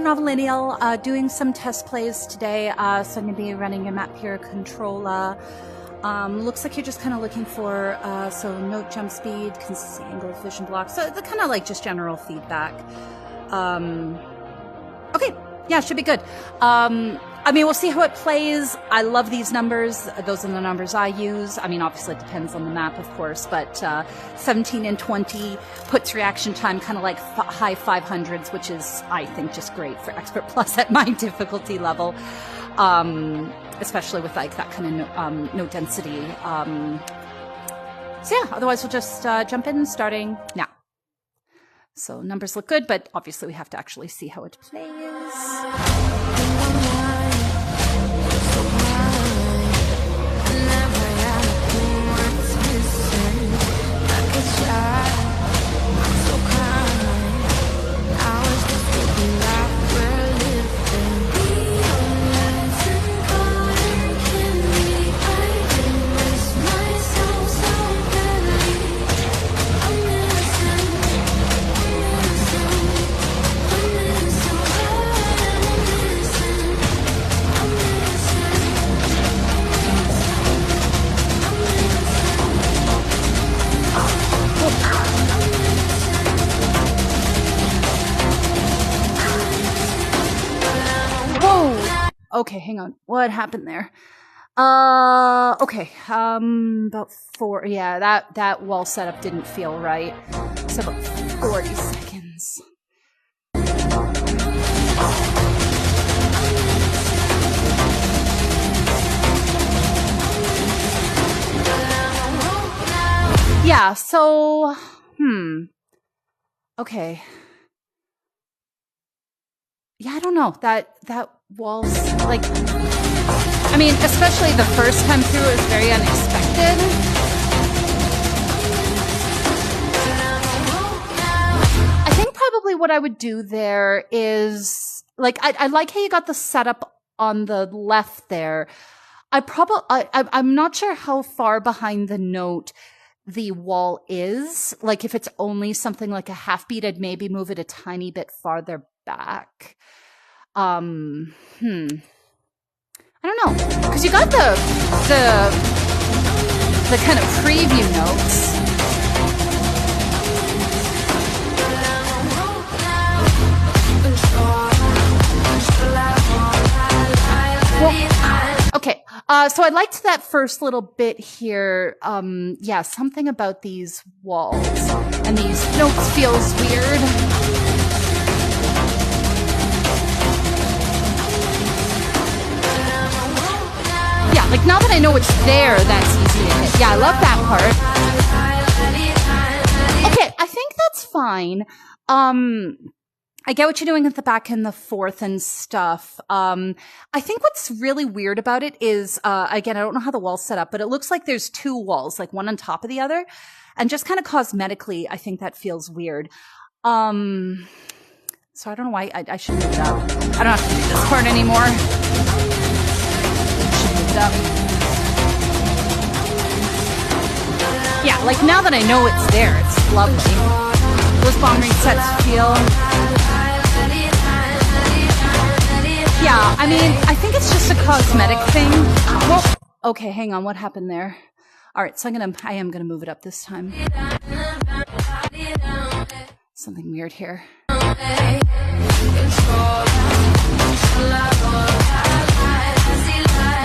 Novillineal, doing some test plays today. So I'm going to be running a map here, Controlla. Looks like you're just kind of looking for so note jump speed, consistent angle of vision block. So the kind of like just general feedback. Okay, yeah, should be good. I mean, we'll see how it plays. I love these numbers. Those are the numbers I use. I mean, obviously it depends on the map, of course, but 17 and 20 puts reaction time kind of like high 500s, which is, I think, just great for Expert Plus at my difficulty level, especially with like that kind of note density. So yeah, otherwise we'll just jump in starting now. So numbers look good, but obviously we have to actually see how it plays. Okay, hang on. What happened there? Okay. About 4. Yeah, that wall setup didn't feel right. So about 40 seconds. Yeah, so okay. Yeah, I don't know. That wall's like, I mean, especially the first time through, it was very unexpected. I think probably what I would do there is, like, I like how you got the setup on the left there. I'm not sure how far behind the note the wall is. Like, if it's only something like a half beat, I'd maybe move it a tiny bit farther back. I don't know, because you got the kind of preview notes. Well, okay, so I liked that first little bit here. Yeah, something about these walls and these notes feels weird. Yeah, like now that I know it's there, that's easy to hit. Yeah, I love that part. Okay, I think that's fine. I get what you're doing at the back and the fourth and stuff. I think what's really weird about it is, again, I don't know how the wall's set up, but it looks like there's two walls, like one on top of the other. And just kind of cosmetically, I think that feels weird. So I don't know why I should move it up. I don't have to do this part anymore. Up. Yeah, like now that I know it's there, it's lovely. Those bomb resets feel. Yeah, I mean, I think it's just a cosmetic thing. Well, okay, hang on, what happened there? All right, so I am gonna move it up this time. Something weird here.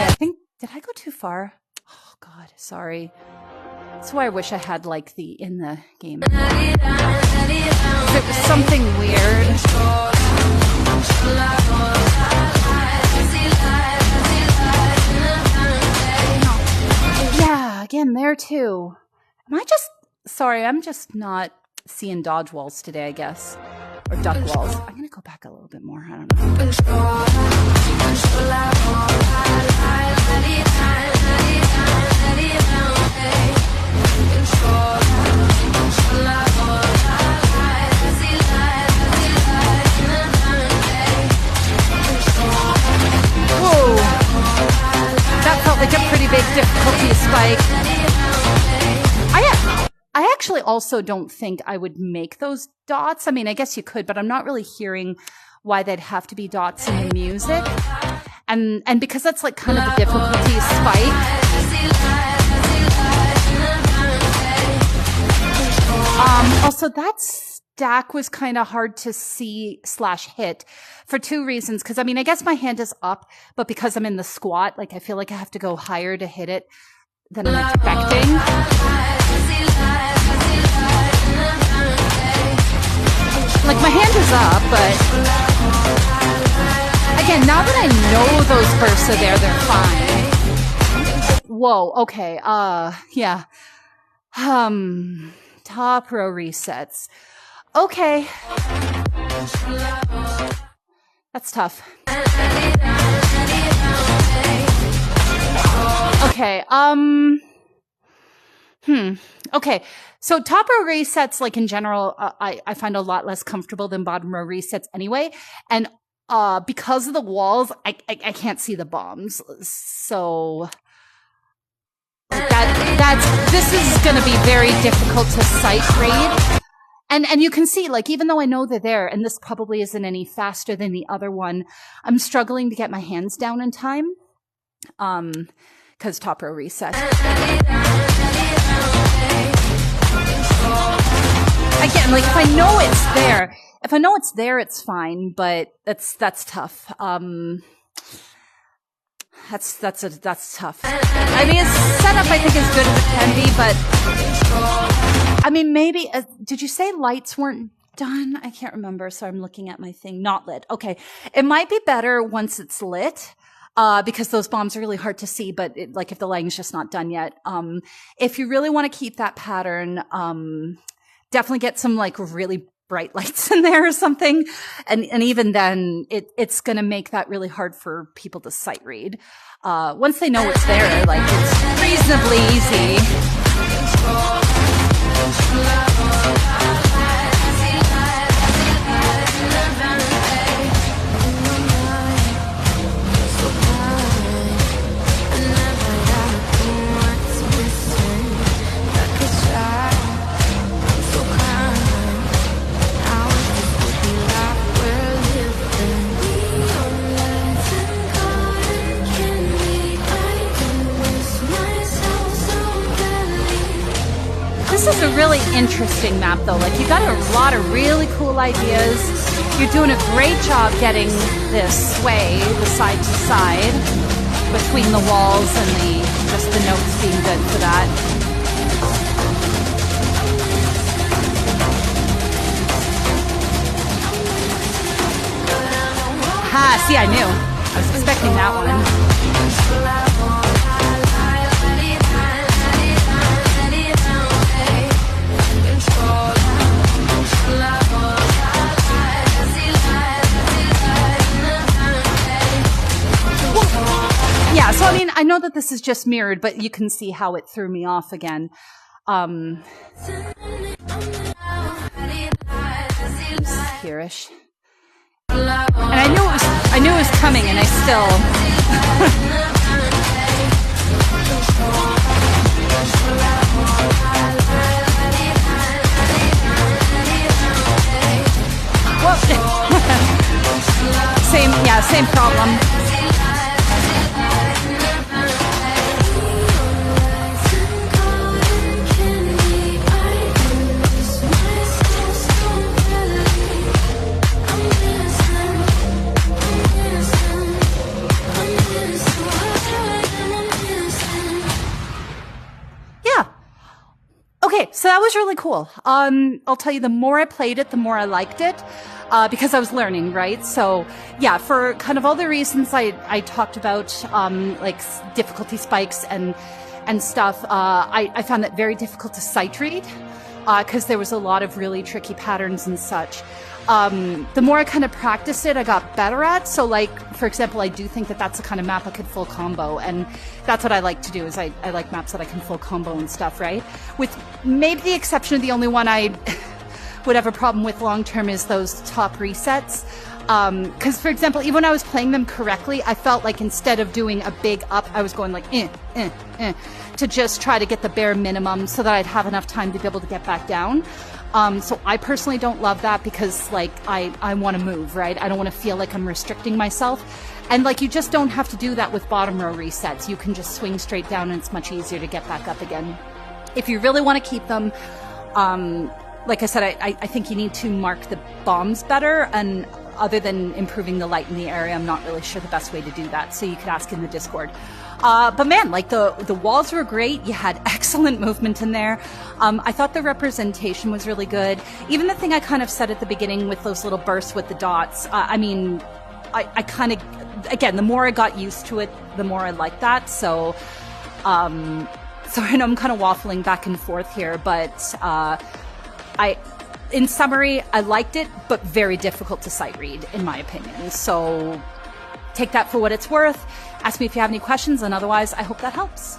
I think, did I go too far? Oh God, sorry. That's why I wish I had like the in the game. It was something weird. Yeah, again there too. Am I just sorry? I'm just not seeing dodge walls today, I guess. Or duck walls. I'm gonna go back a little bit more. I don't know. Whoa! That felt like a pretty big difficulty spike. I actually also don't think I would make those dots. I mean, I guess you could, but I'm not really hearing why they'd have to be dots in the music. And because that's like kind of a difficulty spike. Also, that stack was kind of hard to see / hit for 2 reasons. Because, I mean, I guess my hand is up, but because I'm in the squat, like, I feel like I have to go higher to hit it than I'm expecting. Like, my hand is up, but again, now that I know those bursts are there, they're fine. Whoa, okay, yeah. Top row resets. Okay. That's tough. Okay, okay, so top row resets, like in general, I find a lot less comfortable than bottom row resets anyway. And because of the walls, I can't see the bombs. So this is going to be very difficult to sight read. And you can see, like, even though I know they're there, and this probably isn't any faster than the other one, I'm struggling to get my hands down in time. Because top row reset. Again, like, if I know it's there, it's fine, but that's tough. That's tough. I mean, its setup, I think, is good as it can be, but I mean, maybe, did you say lights weren't done? I can't remember, so I'm looking at my thing. Not lit. Okay. It might be better once it's lit. Because those bombs are really hard to see, but like if the lighting's just not done yet. If you really want to keep that pattern, definitely get some like really bright lights in there or something. And even then it's going to make that really hard for people to sight read. Once they know it's there, like it's reasonably easy. This is a really interesting map, though. Like, you got a lot of really cool ideas. You're doing a great job getting this sway, the side to side, between the walls and just the notes being good for that. Ha! See, I knew. I was expecting that one. Yeah, so I mean, I know that this is just mirrored, but you can see how it threw me off again. Here-ish. And I knew it was coming, and I still. Same problem. Okay, so that was really cool. I'll tell you, the more I played it, the more I liked it, because I was learning, right? So yeah, for kind of all the reasons I talked about, like difficulty spikes and stuff, I found that very difficult to sight read, because there was a lot of really tricky patterns and such. The more I kind of practiced it, I got better at. So like, for example, I do think that that's the kind of map I could full combo. And that's what I like to do, is I like maps that I can full combo and stuff, right? With maybe the exception of the only one I would have a problem with long term is those top resets. Because, for example, even when I was playing them correctly, I felt like instead of doing a big up, I was going like, to just try to get the bare minimum so that I'd have enough time to be able to get back down. So I personally don't love that because, like, I want to move, right? I don't want to feel like I'm restricting myself. And, like, you just don't have to do that with bottom row resets. You can just swing straight down and it's much easier to get back up again. If you really want to keep them, like I said, I think you need to mark the bombs better, and other than improving the light in the area, I'm not really sure the best way to do that. So you could ask in the Discord. But man, like the walls were great. You had excellent movement in there. I thought the representation was really good. Even the thing I kind of said at the beginning with those little bursts with the dots. I mean, I kind of, again, the more I got used to it, the more I liked that. So, so I know I'm kind of waffling back and forth here, but in summary, I liked it, but very difficult to sight read, in my opinion. So take that for what it's worth. Ask me if you have any questions, and otherwise, I hope that helps.